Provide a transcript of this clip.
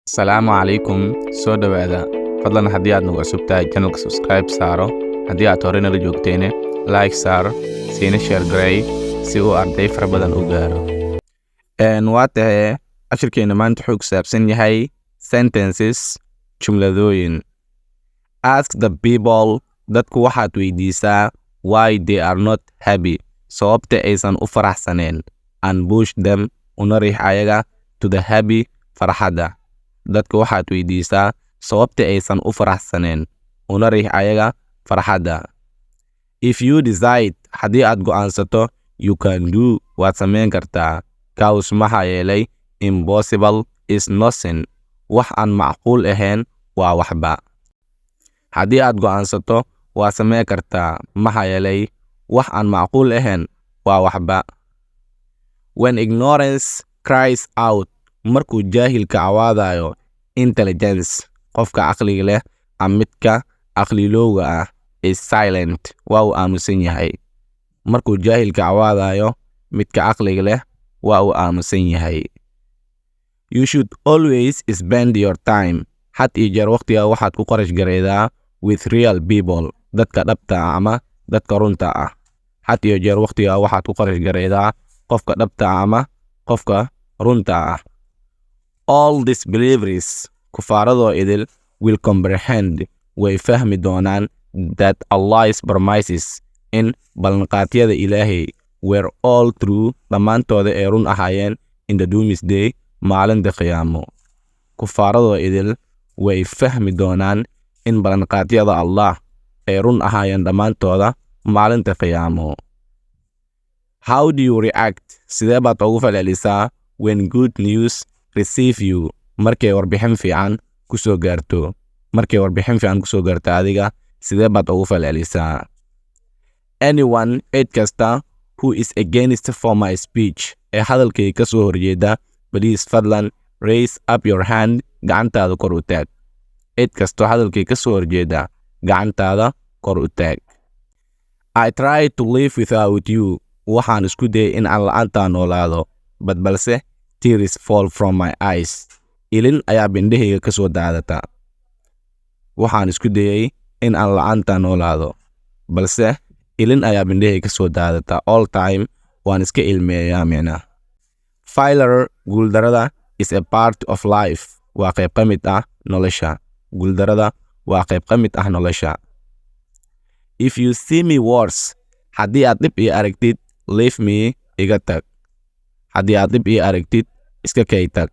Asalaamu calaykum soo dhawaada fadlan haddii aad nagu cusub tahay channelka subscribe saaro haddii aad hore nala joogteene like saar siina share garay si uu arday fara badan u gaaro waa tahay cashirkeena maanta wuxuu ku saabsan yahay sentences jumladooyin. Ask the people, dadku waxaad weydiisaa why they are not happy, sababta aysan u faraxsaneen, and push them, una riix ayaga to the happy, farxadda. Dadka waxaad weydiisaa sababta aysan u faraxsaneen, una riix ayaga farxadda. If you decide, haddii aad go'aansato, you can do, waad samayn kartaa. Cause maxaa yeelay impossible is nothing, wax aan macquul ahayn waa waxba. Haddii aad go'aansato, waa samayn kartaa. Maxaa yeelay wax aan macquul ahayn waa waxba. When ignorance cries out, markuu jaahilka awaadayo, intelligence, qofka caqliga leh ama midka caqlilowga ah, is silent, waa uu aamusan yahay. Markuu jaahilka awaadayo, midka caqliga leh waa uu aamusan yahay. You should always spend your time, had iyo jeer waqtiga waxaad ku qarash gareydaa with real people, dadka dhabta ah ama dadka runta ah. Had iyo jeer waqtiga waxaad ku qarash gareydaa qofka dhabta ah ama qofka runta ah. All these believers, kufaaradoo idil, will comprehend, way fahmi doonaan that Allah's promises, in ballanqaadyada Ilaahay, were all true, dhammaantooda ay run ahaayeen, in the doomsday, maalinta qiyaamo. Kufaaradoo idil way fahmi doonaan in ballanqaadyada Allah ay run ahaayeen dhammaantooda maalinta qiyaamo. How do you react? Sidee baad ugu falcelisaa when good news receive you, markay warbixin fiican ku soo gaarto? Markay warbixin fiican ku soo gaarto adiga, sidee baad ugu falcelisaa? Anyone, cid kasta, who is against for my speech, ee hadalkay ka soo horjeeda, please fadlan raise up your hand, gacantaada kor u taag. Cid kasto hadalkay ka soo horjeeda, gacantaada kor u taag. I try to live without you, waxaan isku dayay in aan la'aantaa noolaado, balse tears fall from my eyes, ilin ayaa bindhahayga ka soo daadata. Waxaan isku dayay in aan la'aantaa noolaado, balse ilin ayaa bindhahayga ka soo daadata. All time waan iska ilmeeyaa micna. Failure, guuldarada, is a part of life, waa qayb ka mid ah nolosha. Guuldarada waa qayb ka mid ah nolosha. If you see me worse, haddii aad dhib ii aragtid, leave me, iga tag. Haddii aad dhib ii aragtid, iska kay tag.